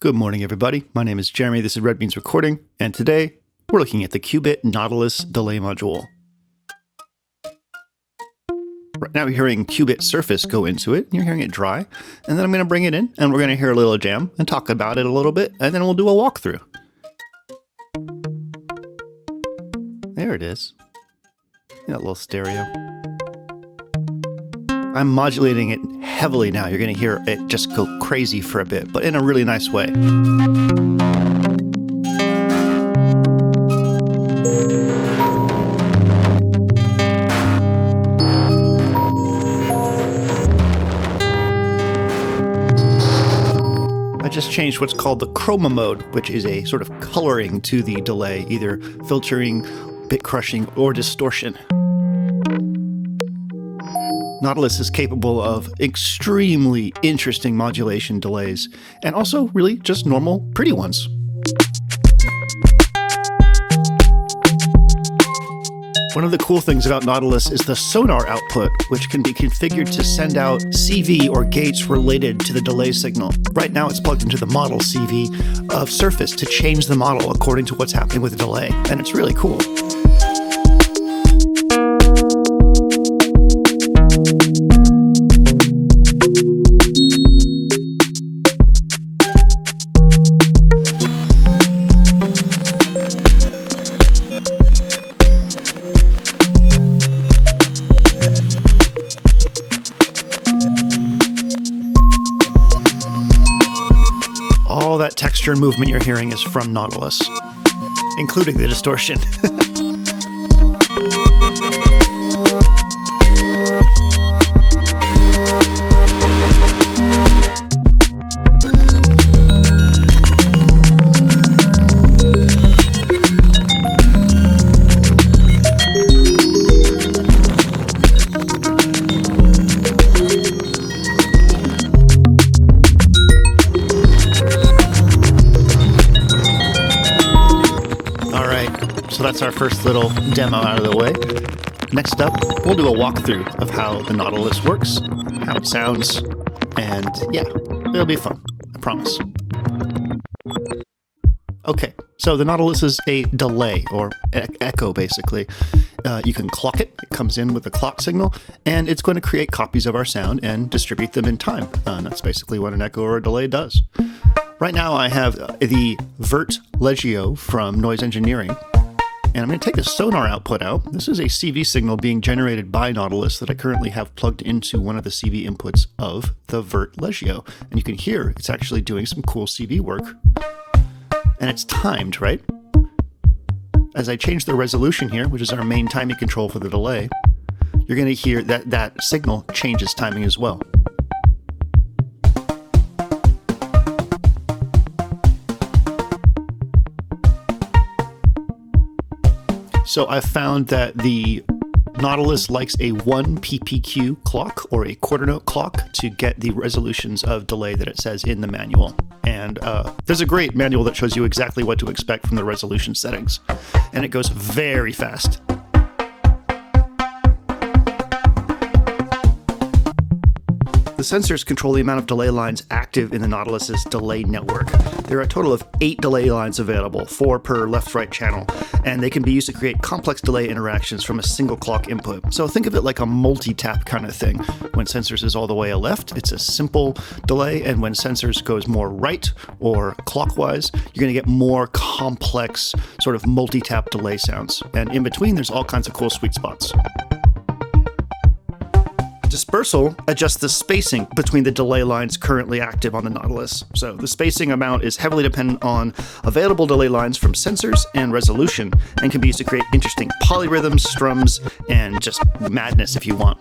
Good morning, everybody. My name is Jeremy. This is Red Beans Recording, and today we're looking at the Qu-Bit Nautilus delay module. Right now, you're hearing Qu-Bit surface go into it. You're hearing it dry, and then I'm going to bring it in, and we're going to hear a little jam and talk about it a little bit, and then we'll do a walkthrough. There it is. That little stereo. I'm modulating it heavily now. You're going to hear it just go crazy for a bit, but in a really nice way. I just changed what's called the chroma mode, which is a sort of coloring to the delay, either filtering, bit crushing, or distortion. Nautilus is capable of extremely interesting modulation delays, and also really just normal, pretty ones. One of the cool things about Nautilus is the sonar output, which can be configured to send out CV or gates related to the delay signal. Right now it's plugged into the model CV of Surface to change the model according to what's happening with the delay, and it's really cool. All that texture and movement you're hearing is from Nautilus, including the distortion. So that's our first little demo out of the way. Next up, we'll do a walkthrough of how the Nautilus works, how it sounds, and yeah, it'll be fun, I promise. Okay, so the Nautilus is a delay, or echo basically. You can clock it, it comes in with a clock signal, and it's going to create copies of our sound and distribute them in time. That's basically what an echo or a delay does. Right now I have the Vert Legio from Noise Engineering. And I'm going to take the sonar output out. This is a CV signal being generated by Nautilus that I currently have plugged into one of the CV inputs of the Vert Legio. And you can hear it's actually doing some cool CV work. And it's timed, right? As I change the resolution here, which is our main timing control for the delay, you're going to hear that that signal changes timing as well. So I've found that the Nautilus likes a 1 PPQ clock or a quarter note clock to get the resolutions of delay that it says in the manual. And there's a great manual that shows you exactly what to expect from the resolution settings. And it goes very fast. The sensors control the amount of delay lines active in the Nautilus's delay network. There are a total of 8 delay lines available, 4 per left-right channel, and they can be used to create complex delay interactions from a single clock input. So think of it like a multi-tap kind of thing. When sensors is all the way left, it's a simple delay, and when sensors goes more right or clockwise, you're going to get more complex sort of multi-tap delay sounds. And in between, there's all kinds of cool sweet spots. Dispersal adjusts the spacing between the delay lines currently active on the Nautilus. So the spacing amount is heavily dependent on available delay lines from sensors and resolution, and can be used to create interesting polyrhythms, strums, and just madness if you want.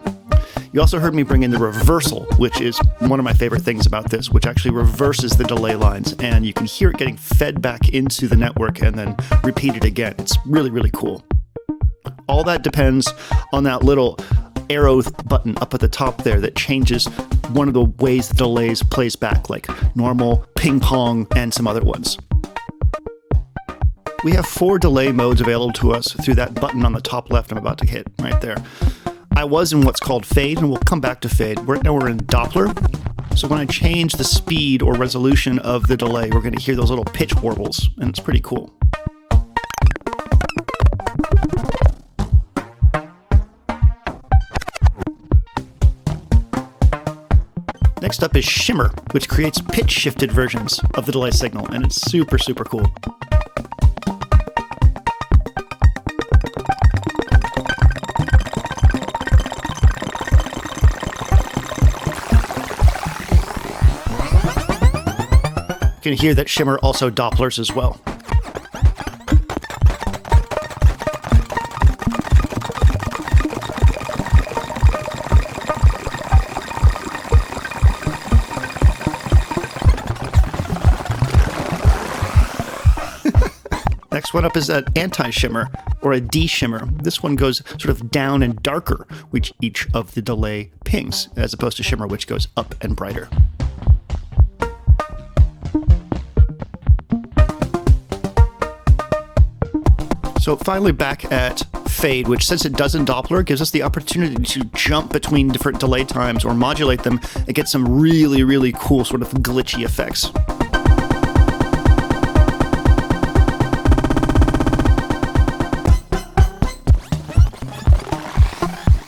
You also heard me bring in the reversal, which is one of my favorite things about this, which actually reverses the delay lines, and you can hear it getting fed back into the network and then repeated again. It's really, really cool. All that depends on that little arrow button up at the top there that changes one of the ways the delays plays back, like normal, ping pong, and some other ones. We have 4 delay modes available to us through that button on the top left I'm about to hit right there. I was in what's called fade, and we'll come back to fade. Right now we're in Doppler. So when I change the speed or resolution of the delay, we're going to hear those little pitch warbles, and it's pretty cool. Next up is shimmer, which creates pitch-shifted versions of the delay signal, and it's super, super cool. You can hear that shimmer also Dopplers as well. Next one up is an anti-shimmer, or a de-shimmer. This one goes sort of down and darker, which each of the delay pings, as opposed to shimmer, which goes up and brighter. So finally back at fade, which since it doesn't Doppler, gives us the opportunity to jump between different delay times or modulate them and get some really, really cool sort of glitchy effects.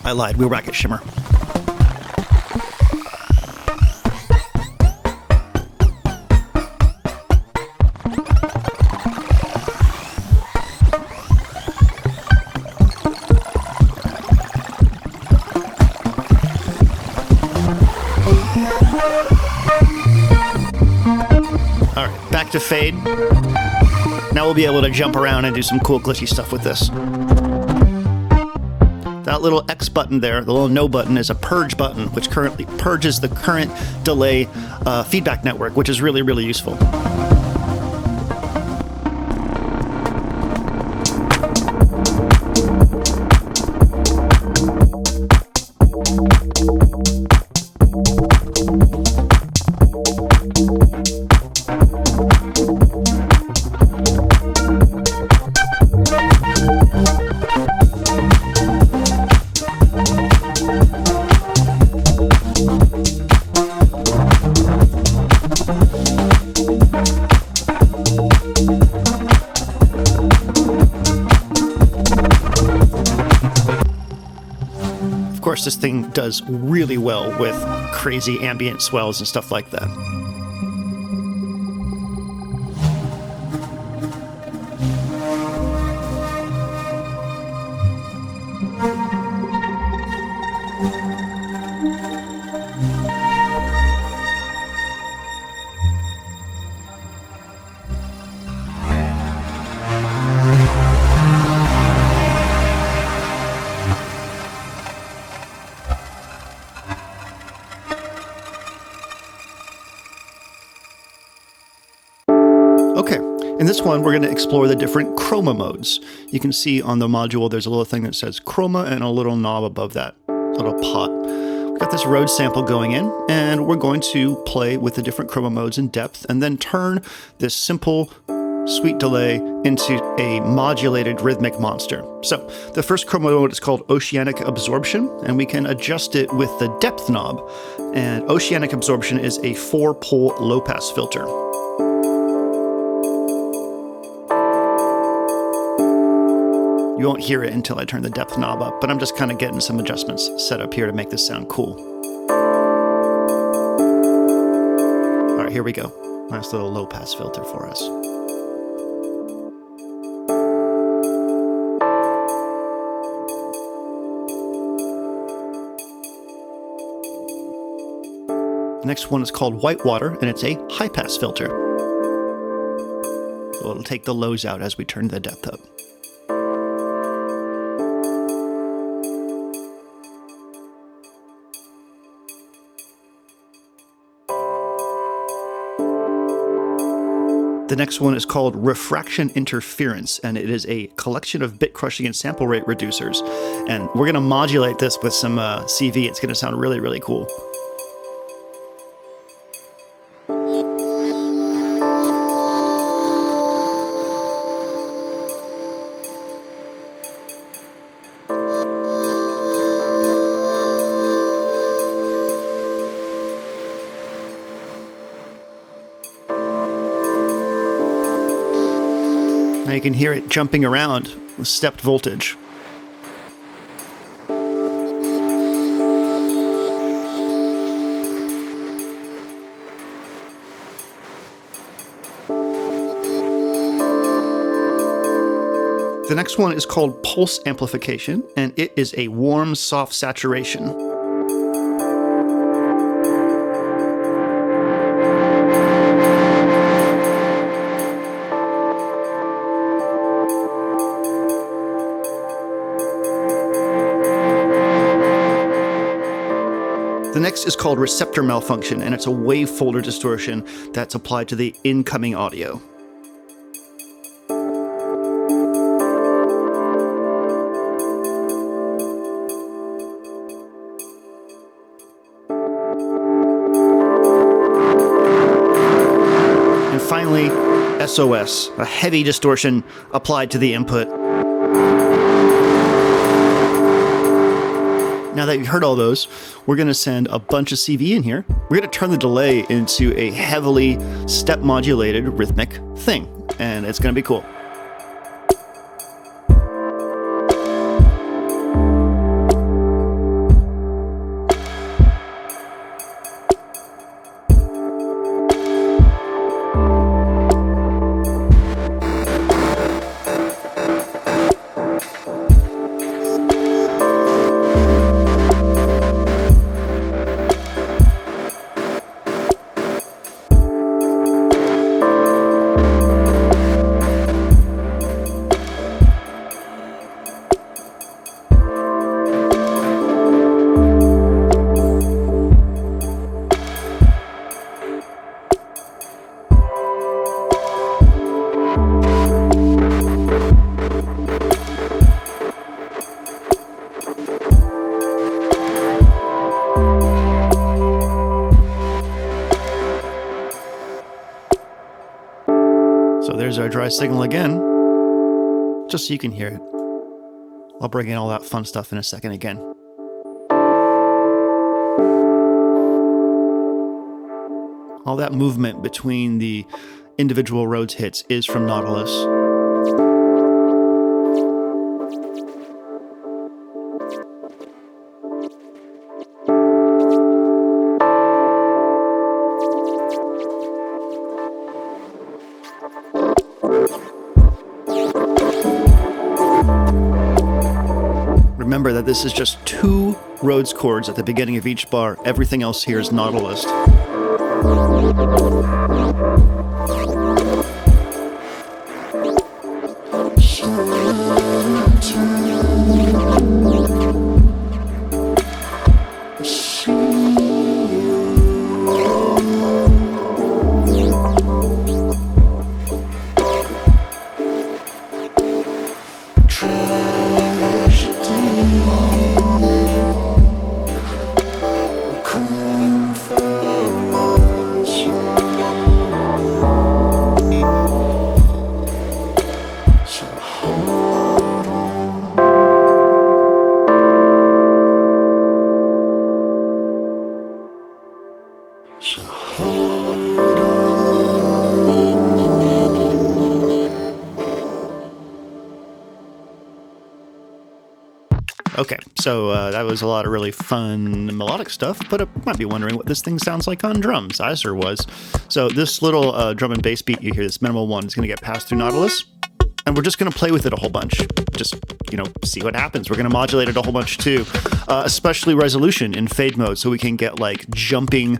I lied, we're back at shimmer. All right, back to fade. Now we'll be able to jump around and do some cool glitchy stuff with this. That little X button there, the little no button, is a purge button, which currently purges the current delay feedback network, which is really, really useful. Of course, this thing does really well with crazy ambient swells and stuff like that. Okay, in this one, we're going to explore the different chroma modes. You can see on the module, there's a little thing that says chroma and a little knob above that little pot. We've got this Rhodes sample going in, and we're going to play with the different chroma modes in depth and then turn this simple, sweet delay into a modulated rhythmic monster. So the first chroma mode is called Oceanic Absorption, and we can adjust it with the depth knob. And Oceanic Absorption is a 4-pole low-pass filter. You won't hear it until I turn the depth knob up, but I'm just kind of getting some adjustments set up here to make this sound cool. All right, here we go. Nice little low-pass filter for us. The next one is called Whitewater, and it's a high-pass filter. So it'll take the lows out as we turn the depth up. The next one is called Refraction Interference, and it is a collection of bit crushing and sample rate reducers. And we're going to modulate this with some CV. It's going to sound really, really cool. Now you can hear it jumping around with stepped voltage. The next one is called pulse amplification, and it is a warm, soft saturation. The next is called receptor malfunction, and it's a wave folder distortion that's applied to the incoming audio. And finally, SOS, a heavy distortion applied to the input. Now that you've heard all those, we're going to send a bunch of CV in here. We're going to turn the delay into a heavily step-modulated rhythmic thing, and it's going to be cool. So there's our dry signal again, just so you can hear it. I'll bring in all that fun stuff in a second again. All that movement between the individual Rhodes hits is from Nautilus. Remember that this is just 2 Rhodes chords at the beginning of each bar. Everything else here is Nautilus. Okay, so that was a lot of really fun melodic stuff, but you might be wondering what this thing sounds like on drums. I sure was. So this little drum and bass beat you hear, this minimal one, is going to get passed through Nautilus, and we're just going to play with it a whole bunch. Just, see what happens. We're going to modulate it a whole bunch too, especially resolution in fade mode, so we can get like jumping,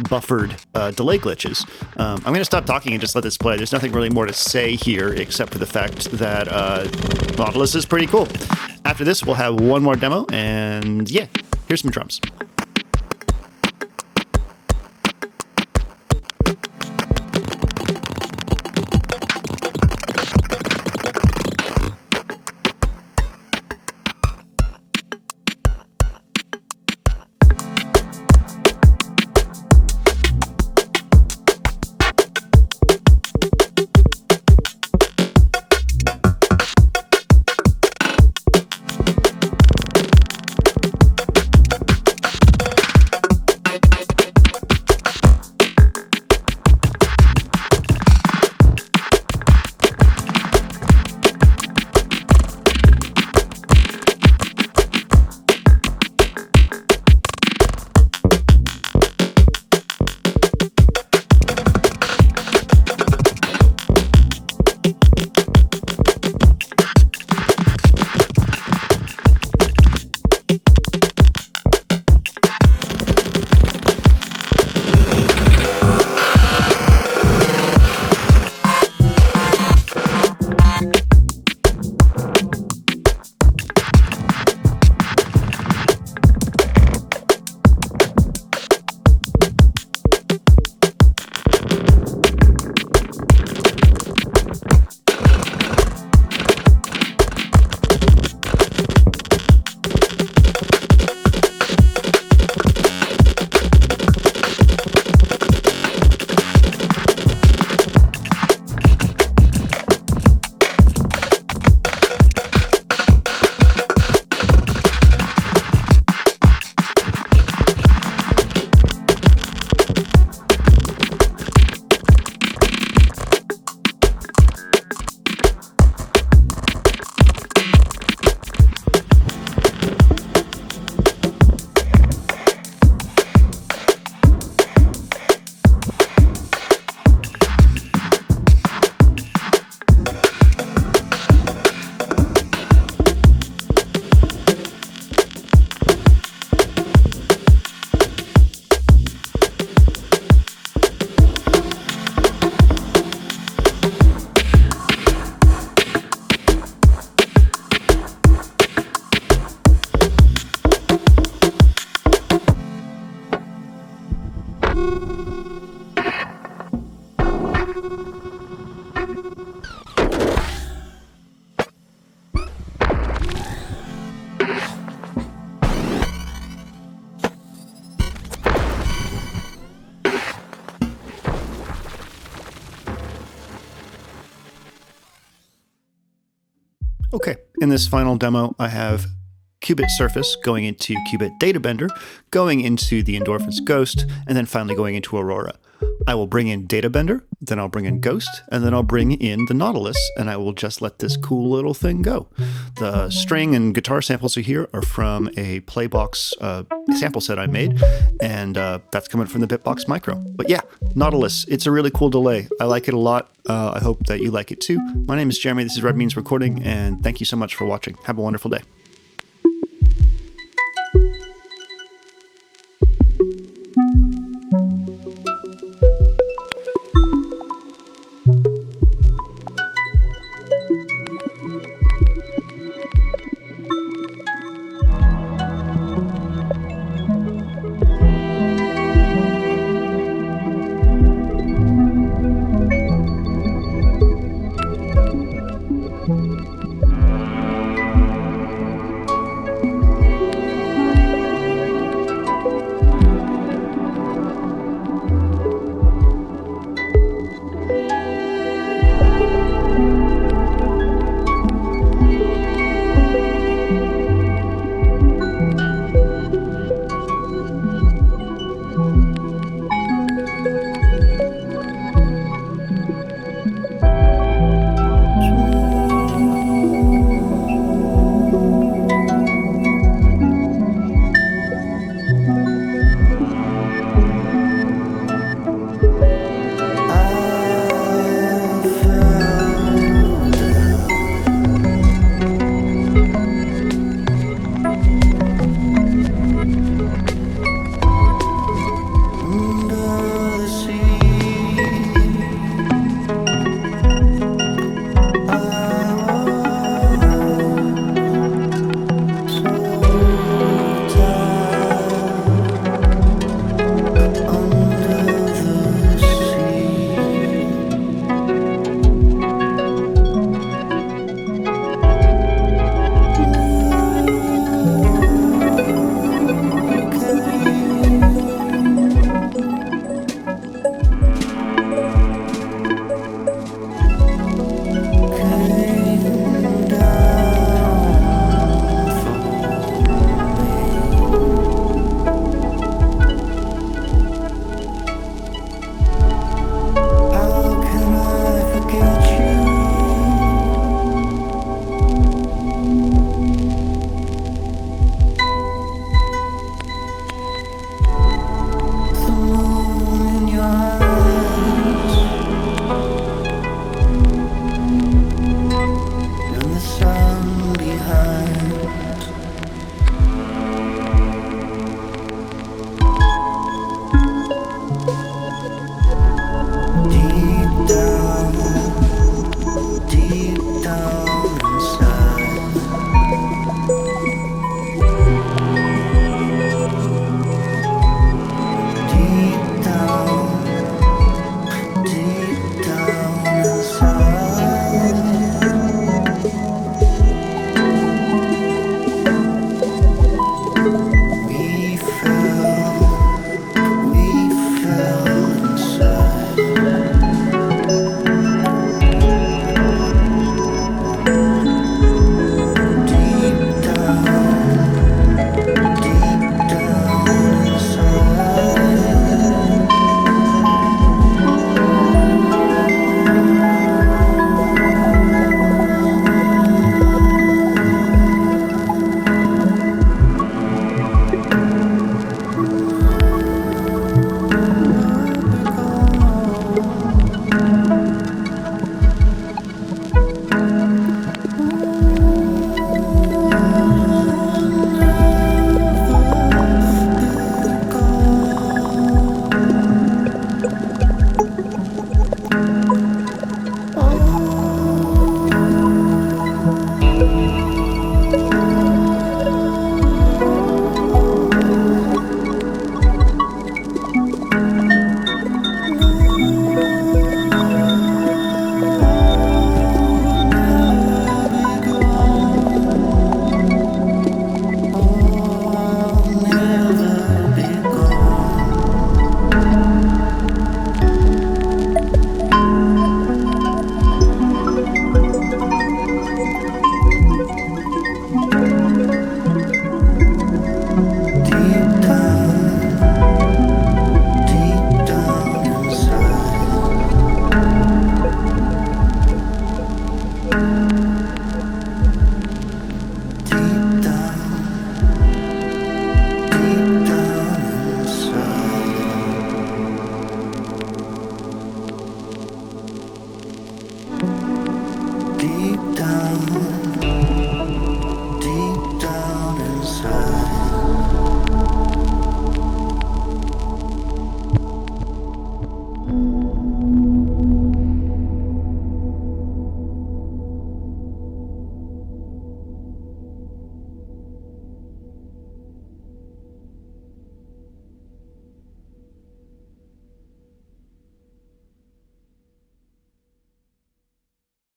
buffered delay glitches. I'm going to stop talking and just let this play. There's nothing really more to say here except for the fact that Nautilus is pretty cool. After this, we'll have one more demo, and yeah, here's some drums. Okay, in this final demo, I have Qubit Surface going into Qubit Databender, going into the Endorphins Ghost, and then finally going into Aurora. I will bring in Databender, then I'll bring in Ghost, and then I'll bring in the Nautilus, and I will just let this cool little thing go. The string and guitar samples here are from a Playbox sample set I made, and that's coming from the Bitbox Micro. But yeah, Nautilus, it's a really cool delay. I like it a lot. I hope that you like it too. My name is Jeremy, this is Red Means Recording, and thank you so much for watching. Have a wonderful day.